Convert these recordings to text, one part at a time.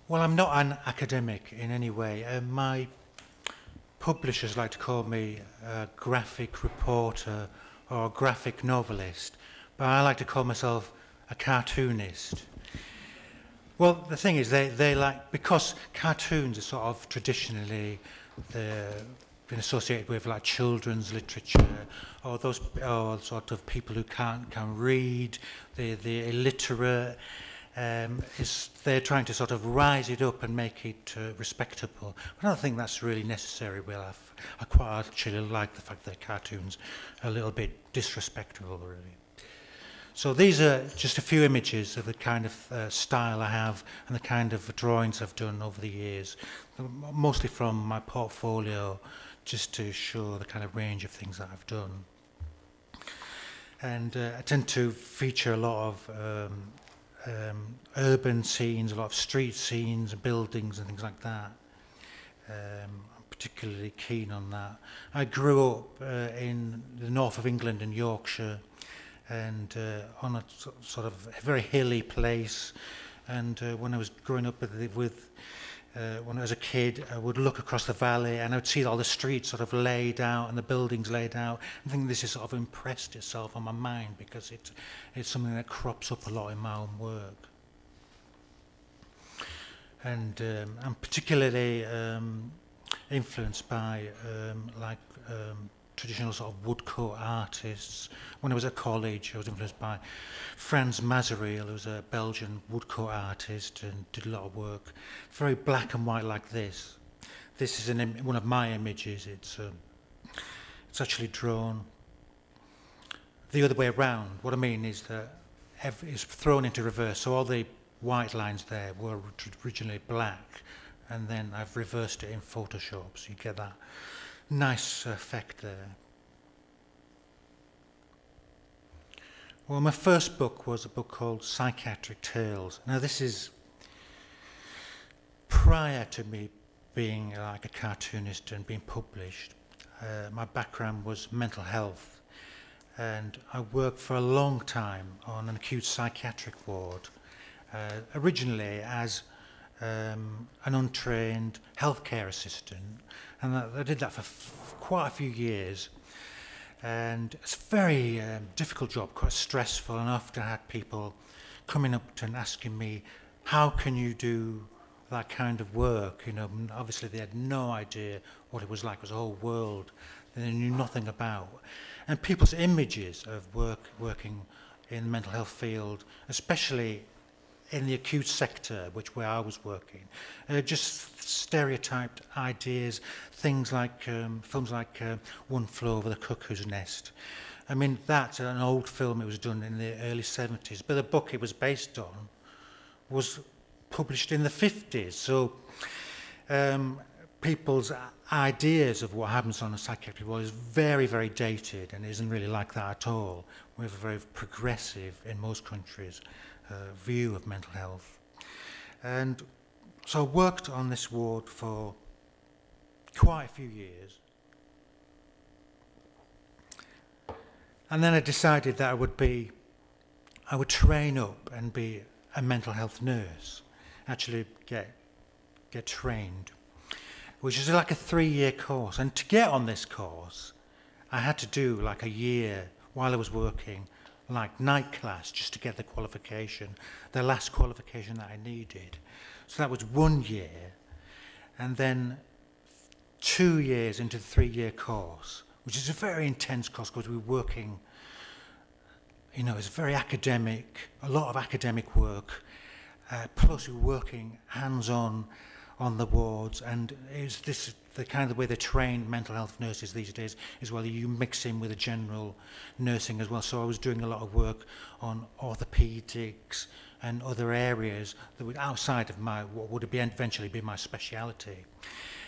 Well, I'm not an academic in any way. My publishers like to call me a graphic reporter or a graphic novelist, but I like to call myself a cartoonist. Well, the thing is, they like, because cartoons are sort of traditionally been associated with like children's literature, or those or sort of people who can't read, the illiterate. They're trying to sort of rise it up and make it respectable. But I don't think that's really necessary. Well, I quite actually like the fact that cartoons are a little bit disrespectful, really. So these are just a few images of the kind of style I have and the kind of drawings I've done over the years, mostly from my portfolio, just to show the kind of range of things that I've done. And I tend to feature a lot of urban scenes, a lot of street scenes, buildings and things like that. I'm particularly keen on that. I grew up in the north of England in Yorkshire, and on a sort of very hilly place. And when I was growing up when I was a kid, I would look across the valley and I would see all the streets sort of laid out and the buildings laid out. I think this has sort of impressed itself on my mind because it's something that crops up a lot in my own work. And I'm particularly influenced by traditional sort of woodcut artists. When I was at college, I was influenced by Frans Mazereel, who was a Belgian woodcut artist and did a lot of work. Very black and white like this. This is one of my images. It's actually drawn the other way around. What I mean is that it's thrown into reverse. So all the white lines there were originally black, and then I've reversed it in Photoshop, so you get that nice effect there. Well, my first book was a book called Psychiatric Tales. Now this is prior to me being like a cartoonist and being published. My background was mental health, and I worked for a long time on an acute psychiatric ward, originally as an untrained healthcare assistant, and I did that for quite a few years, and it's a very difficult job, quite stressful, and I often had people coming up to and asking me, how can you do that kind of work? You know, obviously they had no idea what it was like. It was a whole world that they knew nothing about, and people's images of working in the mental health field, especially in the acute sector, where I was working, just stereotyped ideas, things like films like One Flew Over the Cuckoo's Nest. I mean, that's an old film. It was done in the early 70s, but the book it was based on was published in the 50s. So people's ideas of what happens on a psychiatric ward is very, very dated and isn't really like that at all. We have a very progressive, in most countries, view of mental health. And so I worked on this ward for quite a few years. And then I decided that I would train up and be a mental health nurse, actually get trained, which is like a 3-year course. And to get on this course, I had to do like a year while I was working, like night class, just to get the qualification, the last qualification that I needed. So that was 1 year, and then 2 years into the 3-year course, which is a very intense course because we're working, you know, it's very academic, a lot of academic work, plus we're working hands-on on the wards, and is this the kind of way they train mental health nurses these days as well? You mix in with the general nursing as well. So I was doing a lot of work on orthopedics and other areas that were outside of what would eventually be my speciality.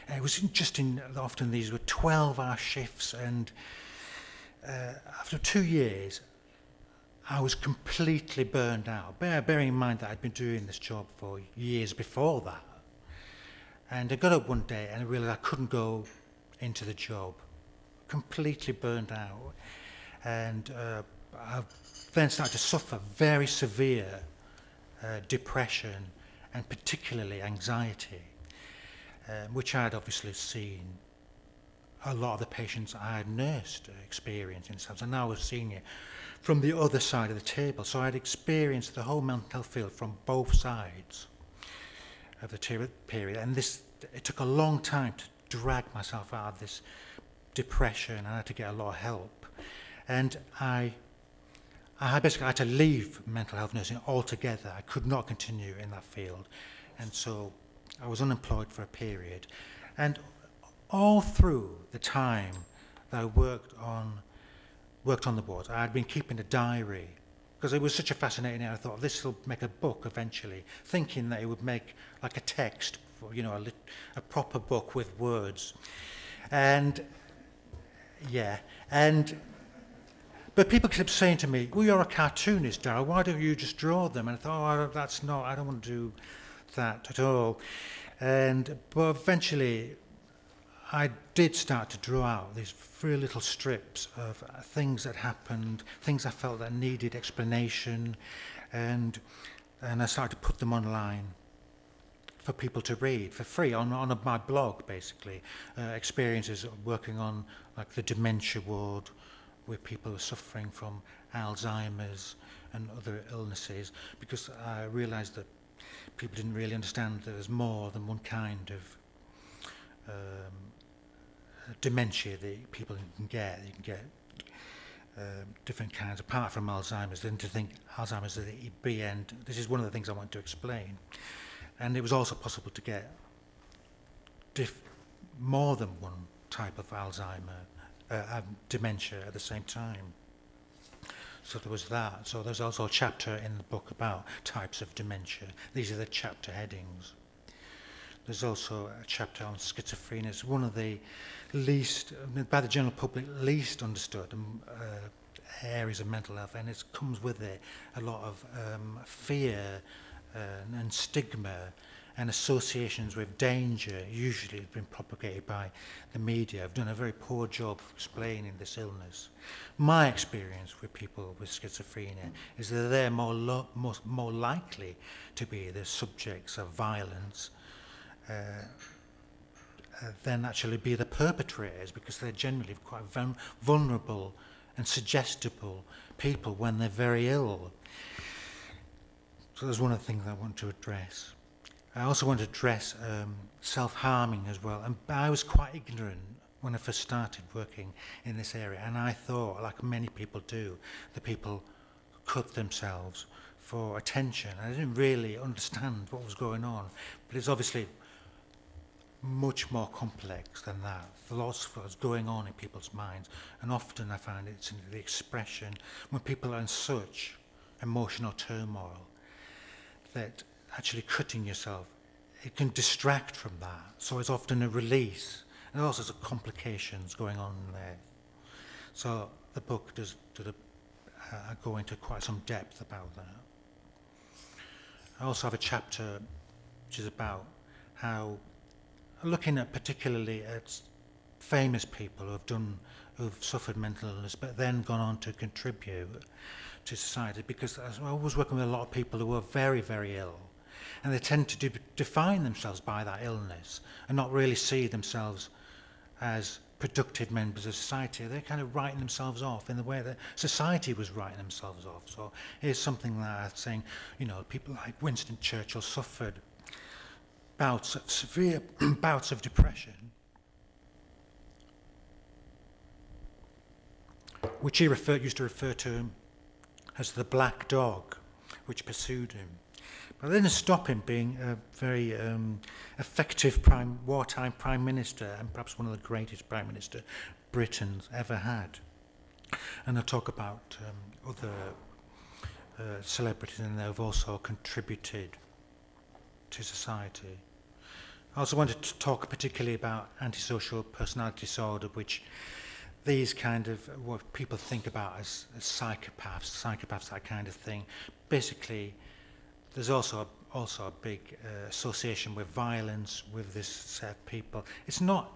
And it was just often these were 12-hour shifts, and after 2 years I was completely burned out, bearing in mind that I'd been doing this job for years before that. And I got up one day and I realised I couldn't go into the job, completely burned out. And I then started to suffer very severe depression and particularly anxiety, which I had obviously seen a lot of the patients I had nursed experiencing themselves, and now I was seeing it from the other side of the table. So I had experienced the whole mental health field from both sides of the period, and it took a long time to drag myself out of this depression. I had to get a lot of help, and I basically had to leave mental health nursing altogether. I could not continue in that field, and so I was unemployed for a period. And all through the time that I worked on the wards, I had been keeping a diary, because it was such a fascinating area. I thought, this will make a book eventually, thinking that it would make like a text, for, you know, a proper book with words. And yeah, but people kept saying to me, well, you're a cartoonist, Darryl, why don't you just draw them? And I thought, oh, I don't want to do that at all. But eventually I did start to draw out these three little strips of things that happened, things I felt that needed explanation, and I started to put them online for people to read for free on my blog, basically. Experiences of working on like the dementia ward with people who are suffering from Alzheimer's and other illnesses, because I realized that people didn't really understand there was more than one kind of dementia that people can get. You can get different kinds apart from Alzheimer's. Then to think Alzheimer's is the B end, this is one of the things I want to explain. And it was also possible to get more than one type of dementia at the same time. So there was that. So there's also a chapter in the book about types of dementia. These are the chapter headings. There's also a chapter on schizophrenia. It's one of the least, by the general public, least understood areas of mental health, and it comes with it a lot of fear and stigma and associations with danger, usually been propagated by the media. I've done a very poor job of explaining this illness. My experience with people with schizophrenia is that they're more likely to be the subjects of violence than actually be the perpetrators, because they're generally quite vulnerable and suggestible people when they're very ill. So that's one of the things I want to address. I also want to address self-harming as well. And I was quite ignorant when I first started working in this area, and I thought, like many people do, that people cut themselves for attention. I didn't really understand what was going on, but it's obviously much more complex than that. Philosophers going on in people's minds, and often I find it's in the expression when people are in such emotional turmoil that actually cutting yourself, it can distract from that. So it's often a release, and also some complications going on there. So the book does go into quite some depth about that. I also have a chapter which is about how, looking at particularly at famous people who've suffered mental illness but then gone on to contribute to society, because I was working with a lot of people who were very, very ill, and they tend to define themselves by that illness and not really see themselves as productive members of society. They're kind of writing themselves off in the way that society was writing themselves off. So here's something that I'm saying, you know, people like Winston Churchill suffered severe bouts of depression, which he used to refer to him as the black dog, which pursued him. But that didn't stop him being a very effective wartime prime minister, and perhaps one of the greatest prime ministers Britain's ever had. And I'll talk about other celebrities, and they've also contributed to society. I also wanted to talk particularly about antisocial personality disorder, which these kind of what people think about as psychopaths, that kind of thing. Basically, there's also a big association with violence with this set of people. It's not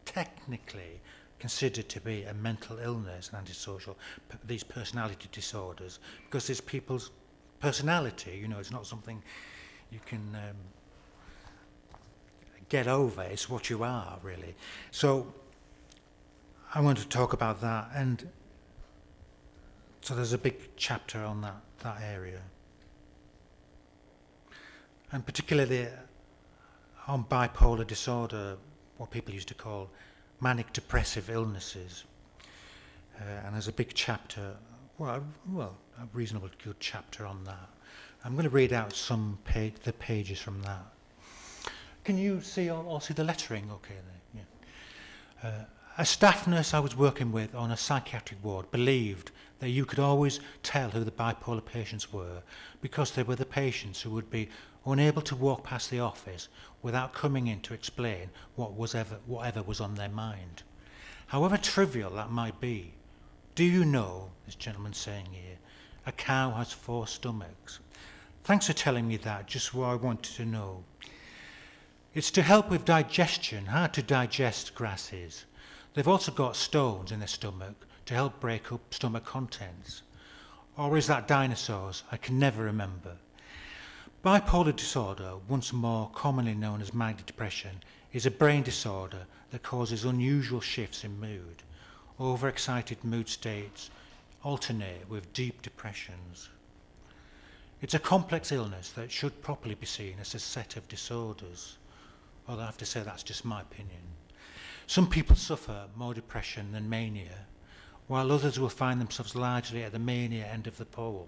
technically considered to be a mental illness, antisocial, these personality disorders, because it's people's personality. You know, it's not something you can get over. It's what you are, really. So I want to talk about that, and so there's a big chapter on that area, and particularly on bipolar disorder, what people used to call manic depressive illnesses. And there's a big chapter, well, a reasonable good chapter on that. I'm going to read out the pages from that. Can you see all see the lettering okay there? Yeah. A staff nurse I was working with on a psychiatric ward believed that you could always tell who the bipolar patients were because they were the patients who would be unable to walk past the office without coming in to explain whatever was on their mind. However trivial that might be, do you know, this gentleman's saying here, a cow has 4 stomachs. Thanks for telling me that, just what I wanted to know. It's to help with digestion, hard to digest grass is. They've also got stones in their stomach to help break up stomach contents. Or is that dinosaurs? I can never remember. Bipolar disorder, once more commonly known as manic depression, is a brain disorder that causes unusual shifts in mood. Overexcited mood states alternate with deep depressions. It's a complex illness that should properly be seen as a set of disorders. Although I have to say that's just my opinion. Some people suffer more depression than mania, while others will find themselves largely at the mania end of the pole.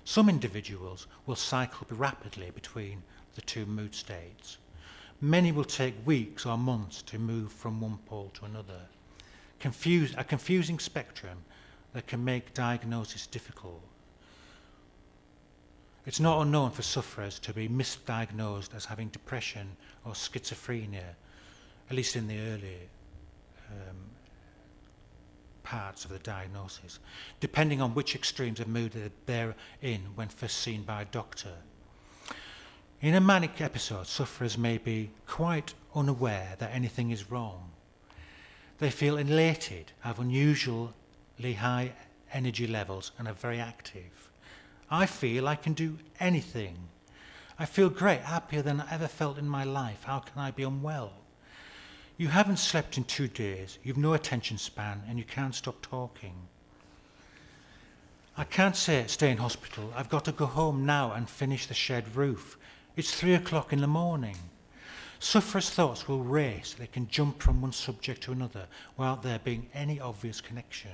Some individuals will cycle rapidly between the 2 mood states. Many will take weeks or months to move from one pole to another. A confusing spectrum that can make diagnosis difficult. It's not unknown for sufferers to be misdiagnosed as having depression or schizophrenia, at least in the early parts of the diagnosis, depending on which extremes of mood they're in when first seen by a doctor. In a manic episode, sufferers may be quite unaware that anything is wrong. They feel elated, have unusually high energy levels, and are very active. I feel I can do anything. I feel great, happier than I ever felt in my life. How can I be unwell? You haven't slept in 2 days, you've no attention span, and you can't stop talking. I can't stay in hospital. I've got to go home now and finish the shed roof. It's 3 o'clock in the morning. Sufferers' thoughts will race. They can jump from one subject to another without there being any obvious connection.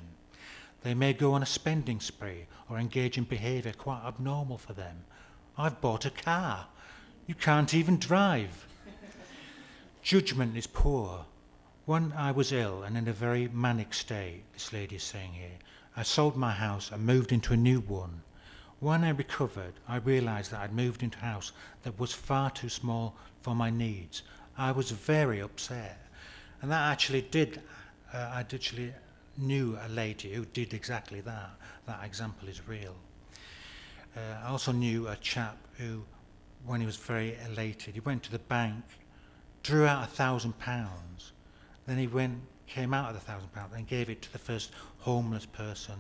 They may go on a spending spree or engage in behaviour quite abnormal for them. I've bought a car. You can't even drive. Judgment is poor. When I was ill and in a very manic state, this lady is saying here, I sold my house and moved into a new one. When I recovered, I realised that I'd moved into a house that was far too small for my needs. I was very upset. And that actually I actually knew a lady who did exactly that. That example is real. I also knew a chap who, when he was very elated, he went to the bank, drew out £1,000, then he came out of the £1,000 and gave it to the first homeless person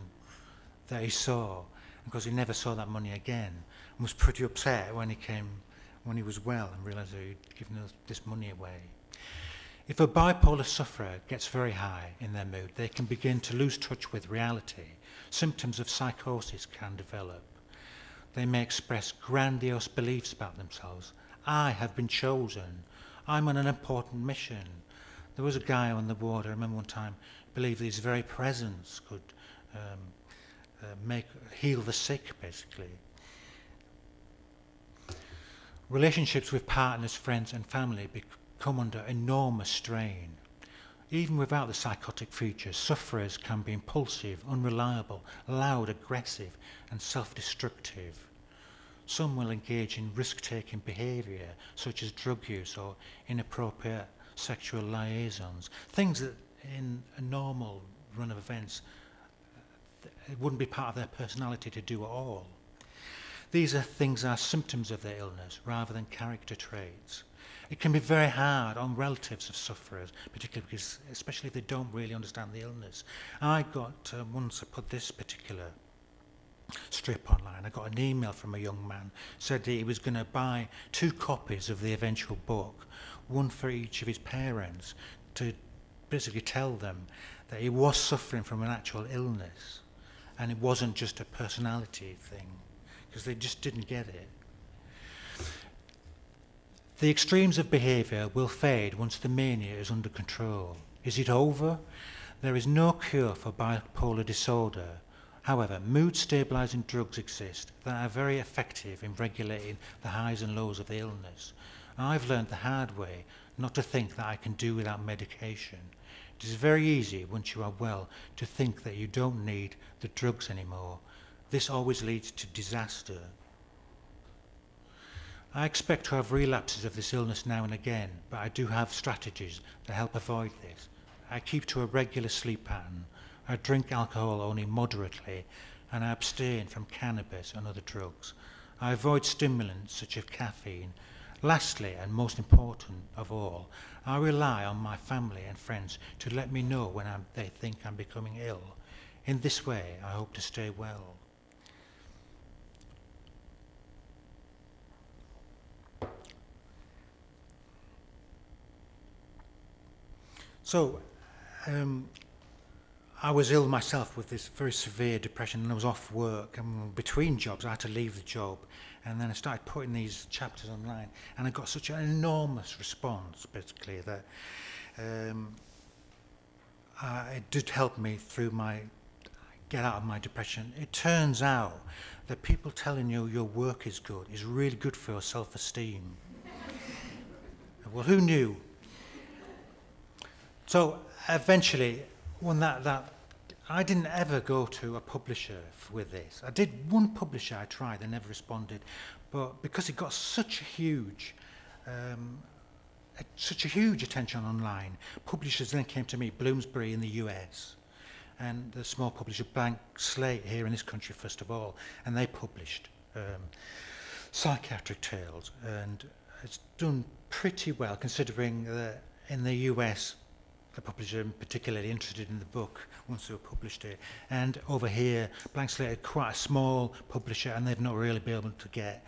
that he saw, because he never saw that money again, and was pretty upset when he was well and realised that he'd given this money away. If a bipolar sufferer gets very high in their mood, they can begin to lose touch with reality. Symptoms of psychosis can develop. They may express grandiose beliefs about themselves. I have been chosen. I'm on an important mission. There was a guy on the ward, I remember one time, believed that his very presence could heal the sick, basically. Relationships with partners, friends and family come under enormous strain. Even without the psychotic features, sufferers can be impulsive, unreliable, loud, aggressive and self-destructive. Some will engage in risk-taking behaviour, such as drug use or inappropriate sexual liaisons, things that in a normal run of events it wouldn't be part of their personality to do at all. These are symptoms of their illness rather than character traits. It can be very hard on relatives of sufferers, particularly because, especially if they don't really understand the illness. I got once I put this particular strip online. I got an email from a young man, said that he was going to buy 2 copies of the eventual book, one for each of his parents, to basically tell them that he was suffering from an actual illness and it wasn't just a personality thing, because they just didn't get it. The extremes of behaviour will fade once the mania is under control. Is it over? There is no cure for bipolar disorder. However, mood-stabilising drugs exist that are very effective in regulating the highs and lows of the illness. I've learned the hard way not to think that I can do without medication. It is very easy, once you are well, to think that you don't need the drugs anymore. This always leads to disaster. I expect to have relapses of this illness now and again, but I do have strategies that help avoid this. I keep to a regular sleep pattern. I drink alcohol only moderately, and I abstain from cannabis and other drugs. I avoid stimulants such as caffeine. Lastly, and most important of all, I rely on my family and friends to let me know when they think I'm becoming ill. In this way, I hope to stay well. So, I was ill myself with this very severe depression, and I was off work, and between jobs I had to leave the job, and then I started putting these chapters online, and I got such an enormous response, basically, that it did help me through get out of my depression. It turns out that people telling you your work is good is really good for your self-esteem. Well, who knew? So eventually, when I didn't ever go to a publisher with this. I did one publisher, I tried, they never responded, but because it got such a huge attention online, publishers then came to me, Bloomsbury in the US, and the small publisher Blank Slate here in this country first of all, and they published Psychiatric Tales, and it's done pretty well considering that in the US the publisher particularly interested in the book once they published it, and over here Blank Slate are quite a small publisher and they've not really been able to get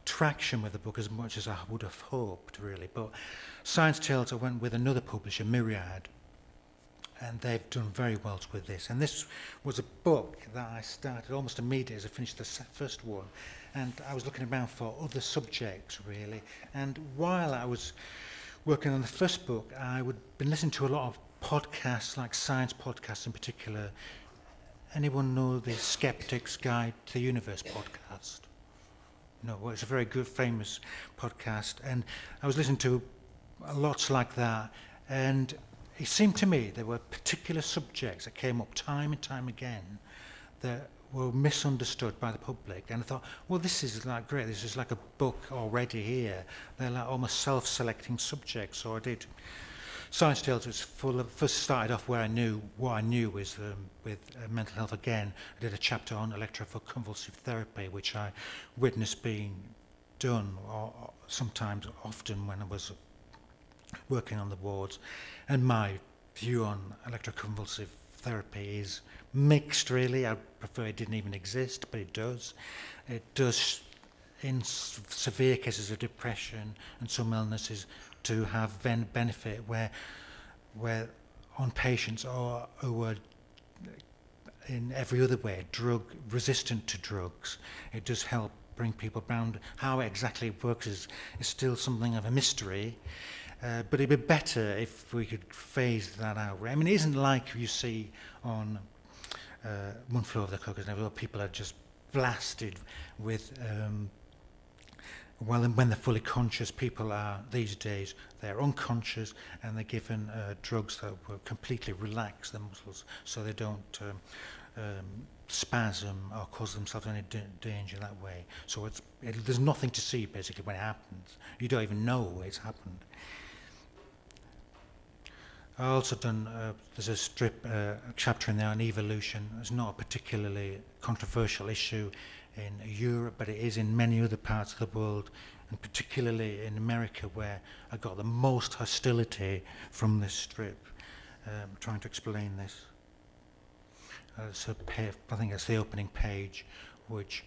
traction with the book as much as I would have hoped, really. But Science Tales, I went with another publisher, Myriad, and they've done very well with this. And this was a book that I started almost immediately as I finished the first one, and I was looking around for other subjects, really. And while I was working on the first book, I would been listening to a lot of podcasts, like science podcasts in particular. Anyone know the Skeptic's Guide to the Universe podcast? No, well, it's a very good, famous podcast, and I was listening to lots like that, and it seemed to me there were particular subjects that came up time and time again that were misunderstood by the public, and I thought, well, this is like great, this is like a book already here. They're like almost self-selecting subjects. So I did Science Tales. Was full of, first started off where I knew what I knew was with mental health again. I did a chapter on electroconvulsive therapy, which I witnessed being done or sometimes often when I was working on the wards, and my view on electroconvulsive therapy is mixed, really. I prefer it didn't even exist, but it does. It does, in severe cases of depression and some illnesses, to have benefit where on patients or who are in every other way drug resistant to drugs. It does help bring people around. How it exactly works is still something of a mystery. But it'd be better if we could phase that out. I mean, it isn't like you see on One Flew Over the Cuckoo's Nest, where people are just blasted with, when they're fully conscious. People are, these days, they're unconscious and they're given drugs that will completely relax their muscles so they don't spasm or cause themselves any danger that way. So there's nothing to see, basically, when it happens. You don't even know it's happened. I also done, there's a chapter in there on evolution. It's not a particularly controversial issue in Europe, but it is in many other parts of the world, and particularly in America, where I got the most hostility from this strip, trying to explain this. So I think it's the opening page, which,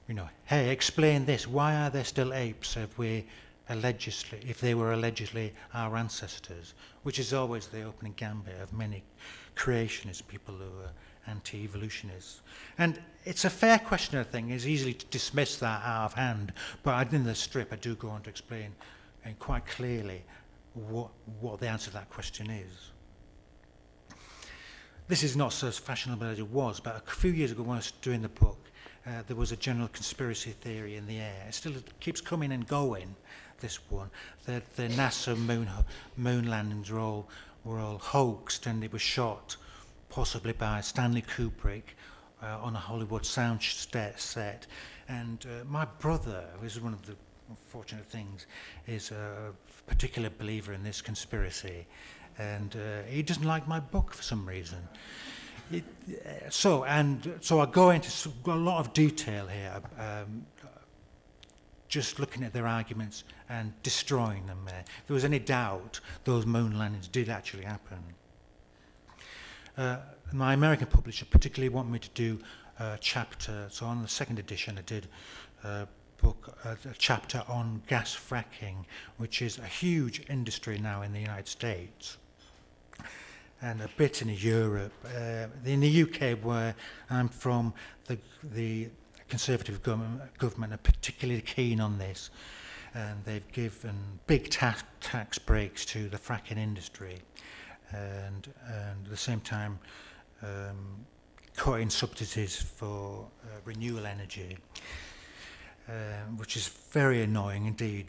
you know, hey, explain this. Why are there still apes if they were allegedly our ancestors? Which is always the opening gambit of many creationists, people who are anti-evolutionists. And it's a fair question, I think. It's easy to dismiss that out of hand, but in the strip I do go on to explain quite clearly what the answer to that question is. This is not so fashionable as it was, but a few years ago when I was doing the book, there was a general conspiracy theory in the air. It still keeps coming and going, this one, that the NASA moon landings were all hoaxed, and it was shot possibly by Stanley Kubrick on a Hollywood sound set. And my brother, this is one of the unfortunate things, is a particular believer in this conspiracy, and he doesn't like my book for some reason. So I go into a lot of detail here, just looking at their arguments and destroying them. If there was any doubt, those moon landings did actually happen. My American publisher particularly wanted me to do a chapter, so on the second edition I did a chapter on gas fracking, which is a huge industry now in the United States and a bit in Europe. In the UK, where I'm from, the Conservative government are particularly keen on this, and they've given big tax breaks to the fracking industry, and at the same time cutting subsidies for renewable energy, which is very annoying indeed.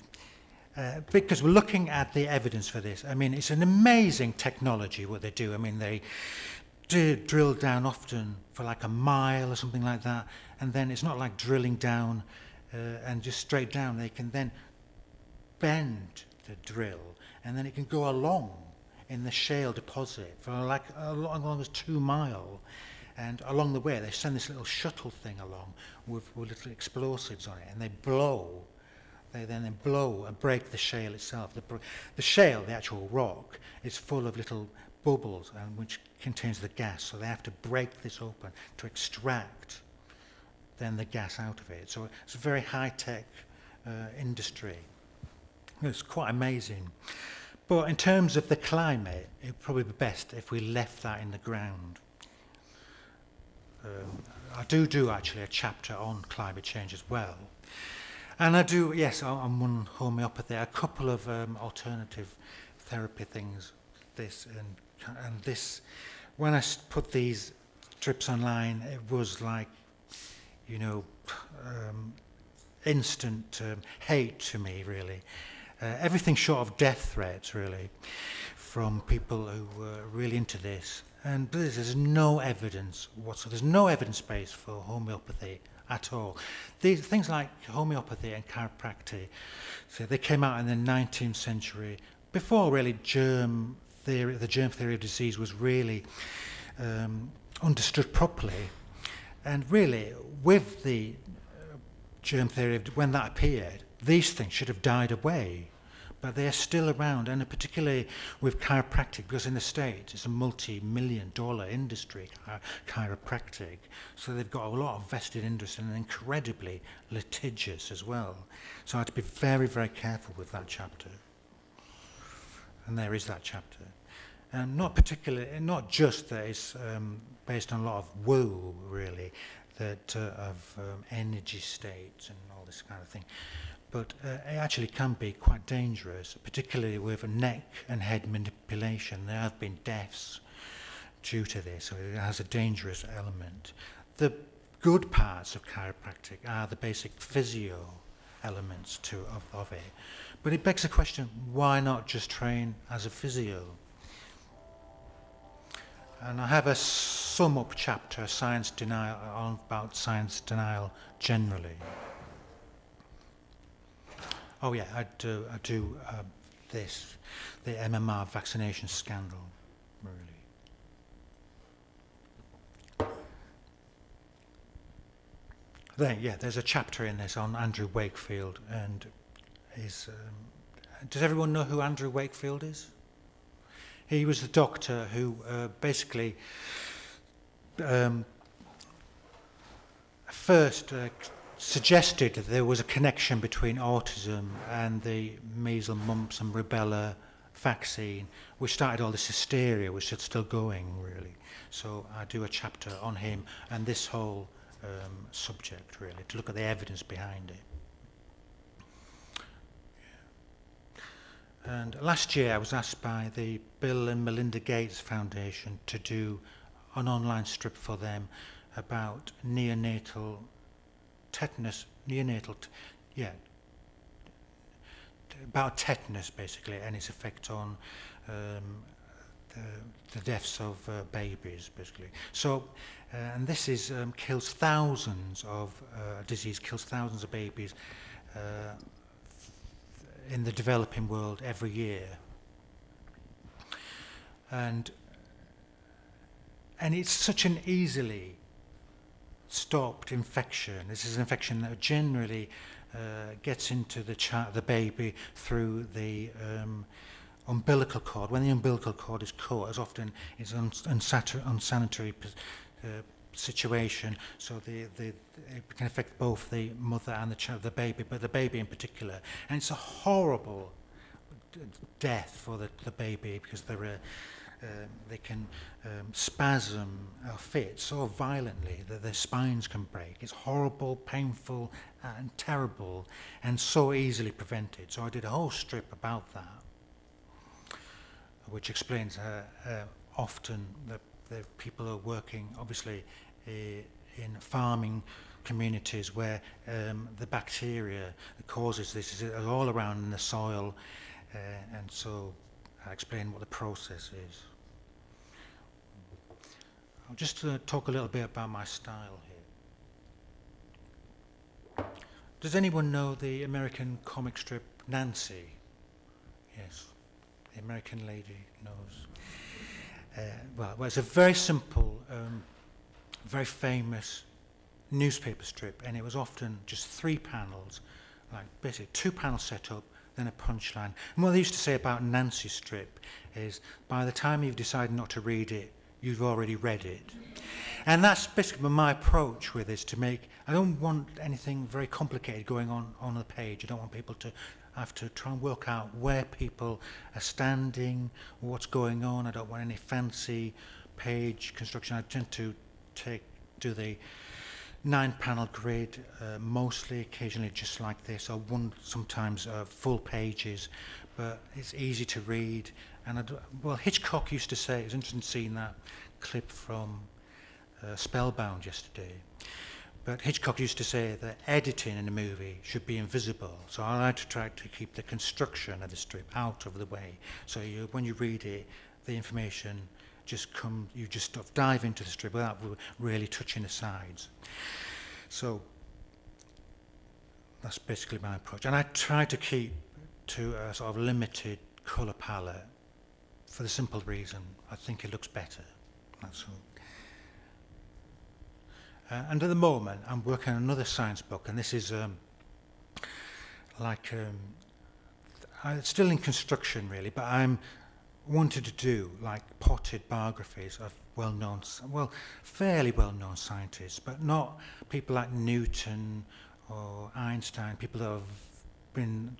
Because we're looking at the evidence for this. I mean, it's an amazing technology what they do. I mean, they drill down often for like a mile or something like that, and then it's not like drilling down and just straight down. They can then bend the drill, and then it can go along in the shale deposit for like along as 2 miles. And along the way, they send this little shuttle thing along with little explosives on it, and they blow. They then blow and break the shale itself. The shale, the actual rock, is full of little bubbles, which contains the gas. So they have to break this open to extract then the gas out of it. So it's a very high-tech industry. It's quite amazing. But in terms of the climate, it would probably be best if we left that in the ground. I do actually a chapter on climate change as well. And I do, yes, I'm on homeopathy, a couple of alternative therapy things, and this, when I put these strips online, it was like, you know, instant hate to me, really. Everything short of death threats, really, from people who were really into this. And there's no evidence whatsoever. There's no evidence base for homeopathy at all. These things like homeopathy and chiropractic, so they came out in the 19th century, before really the germ theory of disease was really understood properly. And really, with the germ theory, when that appeared, these things should have died away. But they are still around, and particularly with chiropractic, because in the States it's a multi-million-dollar industry, chiropractic. So they've got a lot of vested interest and incredibly litigious as well. So I had to be very, very careful with that chapter. And there is that chapter. Not just that it's based on a lot of woo, really, that of energy states and all this kind of thing. But it actually can be quite dangerous, particularly with neck and head manipulation. There have been deaths due to this, so it has a dangerous element. The good parts of chiropractic are the basic physio elements of it. But it begs the question, why not just train as a physio? And I have a sum-up chapter, science denial, on about science denial generally. Oh yeah, I do this, the MMR vaccination scandal, really. Then, yeah, there's a chapter in this on Andrew Wakefield, and does everyone know who Andrew Wakefield is? He was the doctor who basically first suggested that there was a connection between autism and the measles, mumps and rubella vaccine, which started all this hysteria, which is still going, really. So I do a chapter on him and this whole subject, really, to look at the evidence behind it. Yeah. And last year I was asked by the Bill and Melinda Gates Foundation to do an online strip for them about neonatal tetanus, about tetanus basically, and its effect on the deaths of babies basically. So, and this is kills thousands of disease, kills thousands of babies in the developing world every year, and it's such an easily stopped infection. This is an infection that generally gets into the baby through the umbilical cord. When the umbilical cord is cut, as often it's an unsanitary situation, so it can affect both the mother and the child, the baby, but the baby in particular. And it's a horrible death for the baby, because they can spasm or fit so violently that their spines can break. It's horrible, painful, and terrible, and so easily prevented. So I did a whole strip about that, which explains often that the people are working, obviously, in farming communities where the bacteria that causes this is all around in the soil, and so I explain what the process is. I'll just talk a little bit about my style here. Does anyone know the American comic strip Nancy? Yes, the American lady knows. Well, it's a very simple, very famous newspaper strip, and it was often just 3 panels, like basically 2 panels set up, then a punchline. And what they used to say about Nancy's strip is, by the time you've decided not to read it, you've already read it. And that's basically my approach with this, to make, I don't want anything very complicated going on the page. I don't want people to have to try and work out where people are standing, what's going on. I don't want any fancy page construction. I tend to do the 9-panel grid, mostly, occasionally just like this, or sometimes full pages, but it's easy to read. And well, Hitchcock used to say, it was interesting seeing that clip from Spellbound yesterday, but Hitchcock used to say that editing in a movie should be invisible, so I like to try to keep the construction of the strip out of the way, so when you read it, the information just you just dive into the strip without really touching the sides. So that's basically my approach, and I try to keep to a sort of limited colour palette for the simple reason I think it looks better. That's all. And at the moment I'm working on another science book, and this is it's still in construction really, but I'm wanted to do like potted biographies of fairly well-known scientists, but not people like Newton or Einstein, people that have been,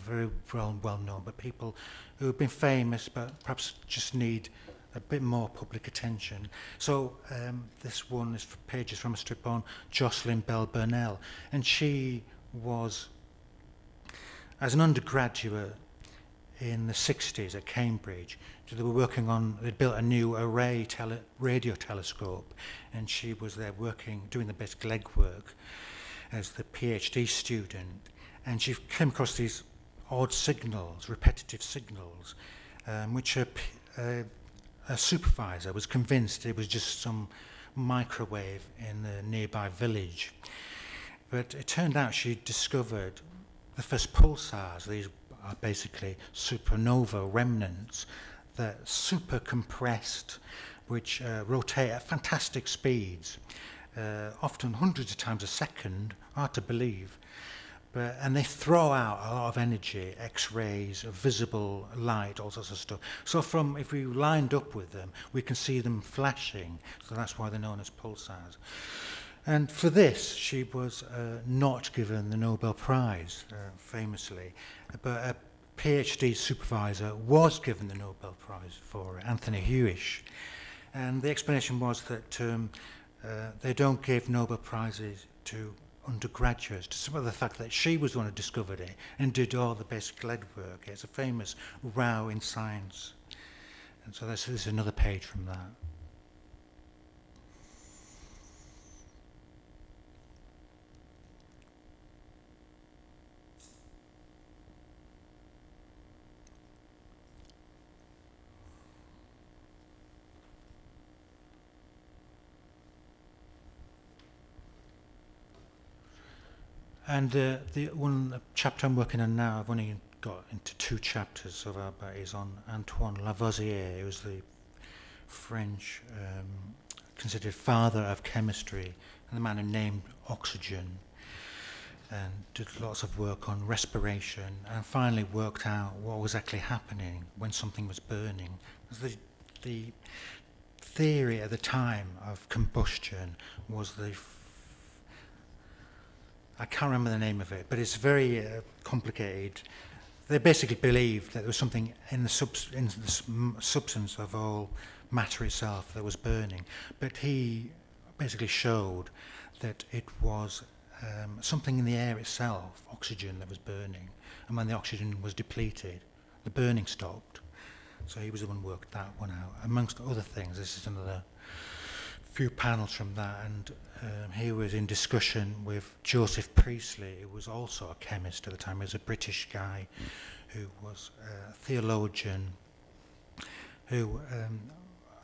very well known, but people who have been famous but perhaps just need a bit more public attention. So this one is pages from a strip on Jocelyn Bell Burnell, and she was, as an undergraduate in the 60s at Cambridge, they were working on, they built a new array radio telescope, and she was there doing the basic legwork as the PhD student, and she came across these odd signals, repetitive signals, which a supervisor was convinced it was just some microwave in the nearby village. But it turned out she discovered the first pulsars. These are basically supernova remnants that super compressed, which rotate at fantastic speeds, often hundreds of times a second, hard to believe. And they throw out a lot of energy, X-rays, visible light, all sorts of stuff. So if we lined up with them, we can see them flashing. So that's why they're known as pulsars. And for this, she was not given the Nobel Prize, famously, but a PhD supervisor was given the Nobel Prize for it, Anthony Hewish. And the explanation was that they don't give Nobel Prizes to undergraduates, to some of the fact that she was the one who discovered it and did all the basic legwork. It's a famous row in science. And so this is another page from that. And the one chapter I'm working on now, I've only got into 2 chapters of that, but is on Antoine Lavoisier. He was the French considered father of chemistry, and the man who named oxygen, and did lots of work on respiration, and finally worked out what was actually happening when something was burning. The theory at the time of combustion was I can't remember the name of it, but it's very complicated. They basically believed that there was something in the substance of all matter itself that was burning. But he basically showed that it was something in the air itself, oxygen, that was burning. And when the oxygen was depleted, the burning stopped. So he was the one who worked that one out, amongst other things. This is another few panels from that, and he was in discussion with Joseph Priestley, who was also a chemist at the time. He was a British guy who was a theologian who,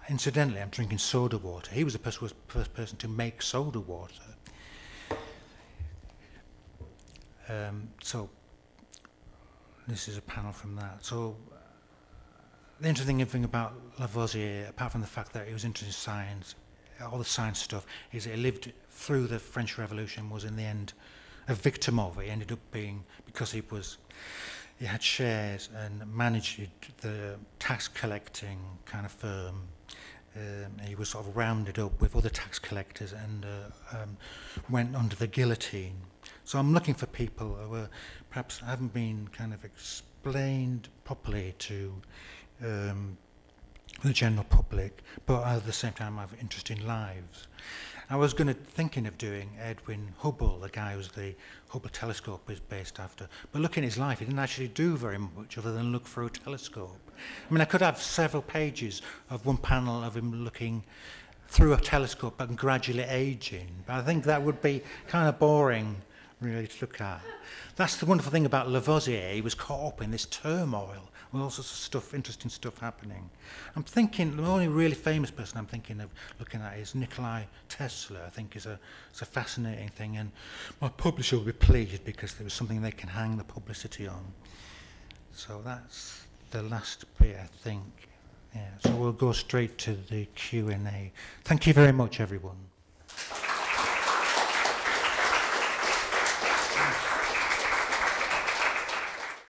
incidentally, I'm drinking soda water. He was the first person to make soda water. So this is a panel from that. So the interesting thing about Lavoisier, apart from the fact that he was interested in science, all the science stuff, is he lived through the French Revolution, was in the end a victim of it. He ended up being, because he had shares and managed the tax collecting kind of firm. He was sort of rounded up with other tax collectors and went under the guillotine. So I'm looking for people who perhaps haven't been kind of explained properly to the general public, but at the same time have interesting lives. I was thinking of doing Edwin Hubble, the guy who's the Hubble telescope is based after, but looking at his life, he didn't actually do very much other than look through a telescope. I mean, I could have several pages of one panel of him looking through a telescope and gradually aging, but I think that would be kind of boring, really, to look at. That's the wonderful thing about Lavoisier. He was caught up in this turmoil with all sorts of stuff, interesting stuff happening. I'm thinking, the only really famous person I'm thinking of looking at is Nikola Tesla. I think it's a fascinating thing, and my publisher will be pleased because there was something they can hang the publicity on. So that's the last bit, I think. Yeah, so we'll go straight to the Q&A. Thank you very much, everyone.